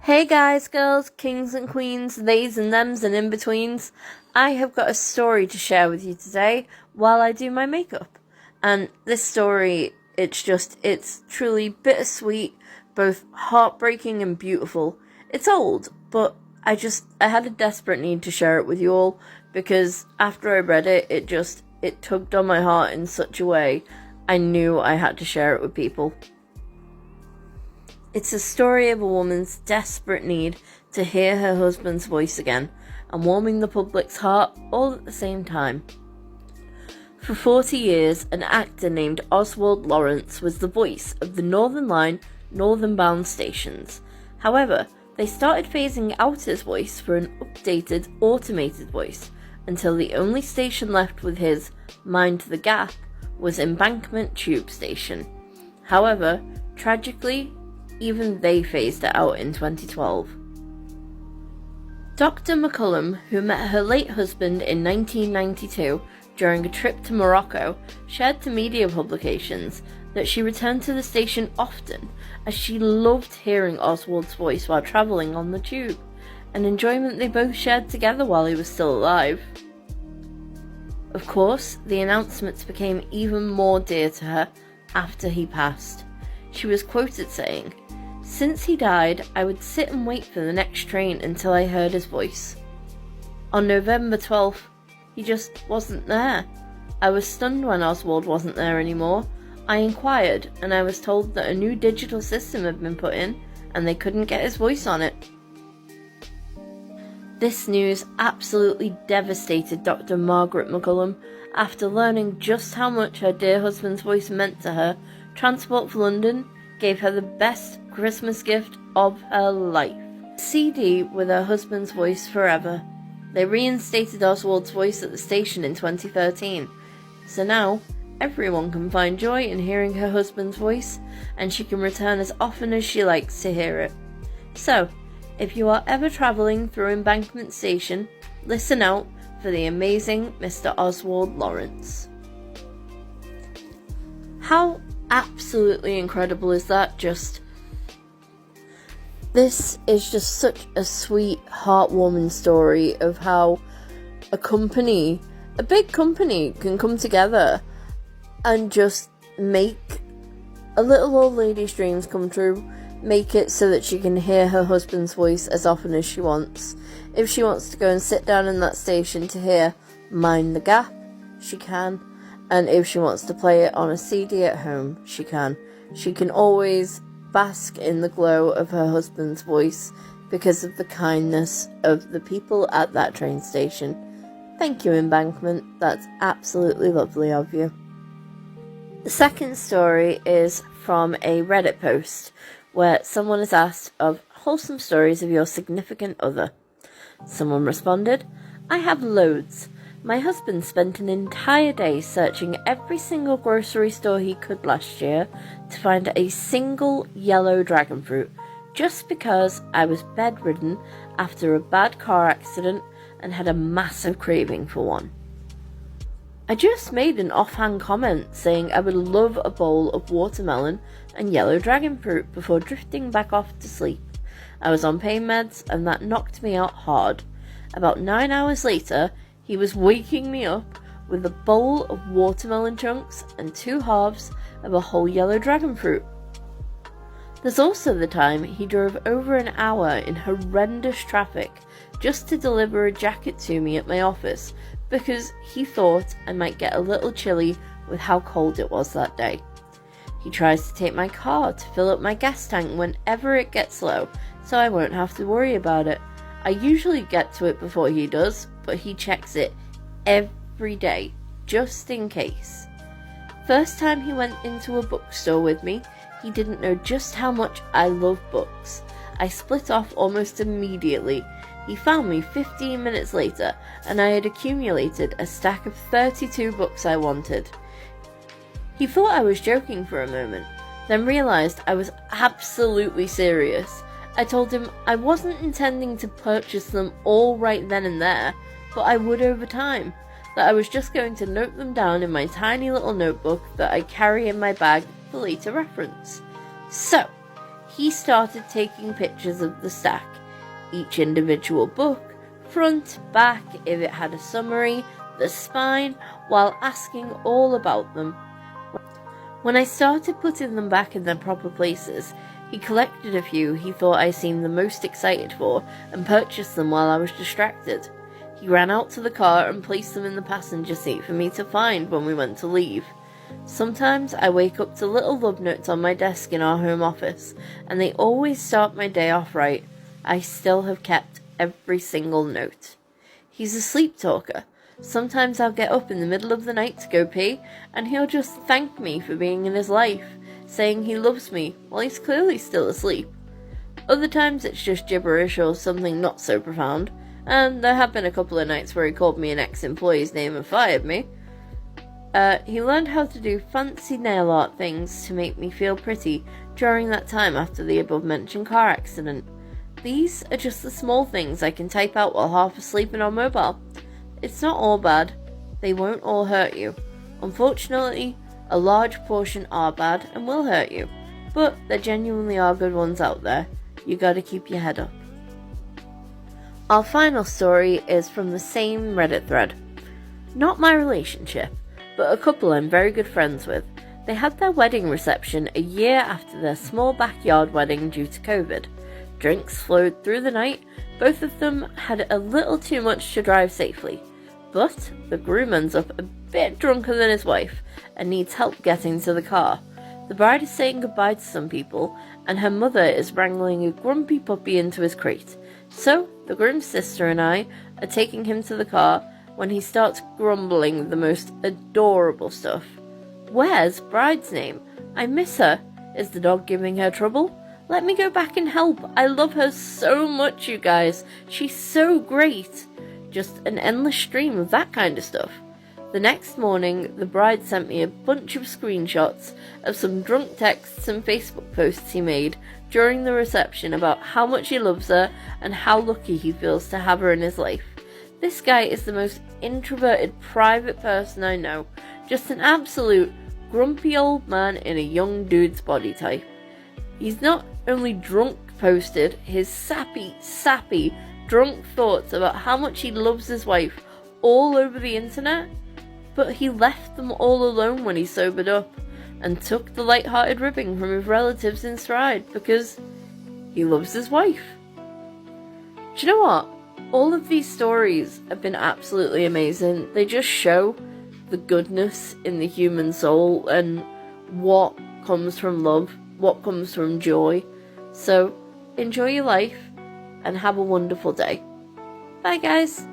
Hey guys, girls, kings and queens, theys and thems and in-betweens. I have got a story to share with you today while I do my makeup. And this story, it's truly bittersweet, both heartbreaking and beautiful. It's old, but I had a desperate need to share it with you all because after I read it, it tugged on my heart in such a way I knew I had to share it with people. It's a story of a woman's desperate need to hear her husband's voice again and warming the public's heart all at the same time. For 40 years, an actor named Oswald Lawrence was the voice of the Northern Line northern-bound stations. However, they started phasing out his voice for an updated, automated voice until the only station left with his Mind the Gap was Embankment Tube Station. However, tragically, even they phased it out in 2012. Dr. McCullum, who met her late husband in 1992 during a trip to Morocco, shared to media publications that she returned to the station often as she loved hearing Oswald's voice while travelling on the tube, an enjoyment they both shared together while he was still alive. Of course, the announcements became even more dear to her after he passed. She was quoted saying, "Since he died, I would sit and wait for the next train until I heard his voice. On November 12th, he just wasn't there. I was stunned when Oswald wasn't there anymore. I inquired, and I was told that a new digital system had been put in, and they couldn't get his voice on it." This news absolutely devastated Dr. Margaret McCullum. After learning just how much her dear husband's voice meant to her, Transport for London gave her the best Christmas gift of her life: a CD with her husband's voice forever. They reinstated Oswald's voice at the station in 2013, so now everyone can find joy in hearing her husband's voice, and she can return as often as she likes to hear it. So, if you are ever travelling through Embankment Station, listen out for the amazing Mr. Oswald Lawrence. How absolutely incredible is that? This is just such a sweet, heartwarming story of how a big company can come together and just make a little old lady's dreams come true, make it so that she can hear her husband's voice as often as she wants. If she wants to go and sit down in that station to hear Mind the Gap, she can. And if she wants to play it on a CD at home, she can. She can always bask in the glow of her husband's voice because of the kindness of the people at that train station. Thank you, Embankment. That's absolutely lovely of you. The second story is from a Reddit post where someone is asked of wholesome stories of your significant other. Someone responded, "I have loads. My husband spent an entire day searching every single grocery store he could last year to find a single yellow dragon fruit, just because I was bedridden after a bad car accident and had a massive craving for one. I just made an offhand comment saying I would love a bowl of watermelon and yellow dragon fruit before drifting back off to sleep. I was on pain meds and that knocked me out hard. About 9 hours later, he was waking me up with a bowl of watermelon chunks and 2 halves of a whole yellow dragon fruit. There's also the time he drove over an hour in horrendous traffic just to deliver a jacket to me at my office because he thought I might get a little chilly with how cold it was that day. He tries to take my car to fill up my gas tank whenever it gets low, so I won't have to worry about it. I usually get to it before he does, but he checks it every day, just in case. First time he went into a bookstore with me, he didn't know just how much I love books. I split off almost immediately. He found me 15 minutes later, and I had accumulated a stack of 32 books I wanted. He thought I was joking for a moment, then realised I was absolutely serious. I told him I wasn't intending to purchase them all right then and there, but I would over time, that I was just going to note them down in my tiny little notebook that I carry in my bag for later reference. So, he started taking pictures of the stack, each individual book, front, back, if it had a summary, the spine, while asking all about them. When I started putting them back in their proper places, he collected a few he thought I seemed the most excited for and purchased them while I was distracted. He ran out to the car and placed them in the passenger seat for me to find when we went to leave. Sometimes I wake up to little love notes on my desk in our home office, and they always start my day off right. I still have kept every single note. He's a sleep talker. Sometimes I'll get up in the middle of the night to go pee, and he'll just thank me for being in his life, saying he loves me while he's clearly still asleep. Other times it's just gibberish or something not so profound, and there have been a couple of nights where he called me an ex-employee's name and fired me. He learned how to do fancy nail art things to make me feel pretty during that time after the above-mentioned car accident. These are just the small things I can type out while half asleep and on mobile. It's not all bad. They won't all hurt you. Unfortunately, a large portion are bad and will hurt you, but there genuinely are good ones out there. You gotta keep your head up. Our final story is from the same Reddit thread. Not my relationship, but a couple I'm very good friends with. They had their wedding reception a year after their small backyard wedding due to COVID. Drinks flowed through the night. Both of them had a little too much to drive safely, but the groom ends up a bit drunker than his wife and needs help getting to the car. The bride is saying goodbye to some people, and her mother is wrangling a grumpy puppy into his crate. So the groom's sister and I are taking him to the car when he starts grumbling the most adorable stuff. Where's bride's name? I miss her. Is the dog giving her trouble? Let me go back and help. I love her so much, you guys. She's so great. Just an endless stream of that kind of stuff. The next morning, the bride sent me a bunch of screenshots of some drunk texts and Facebook posts he made during the reception about how much he loves her and how lucky he feels to have her in his life. This guy is the most introverted, private person I know. Just an absolute grumpy old man in a young dude's body type. He's not only drunk posted his sappy, drunk thoughts about how much he loves his wife all over the internet, but he left them all alone when he sobered up and took the light-hearted ribbing from his relatives in stride because he loves his wife. Do you know what? All of these stories have been absolutely amazing. They just show the goodness in the human soul and what comes from love, what comes from joy. So enjoy your life and have a wonderful day. Bye guys.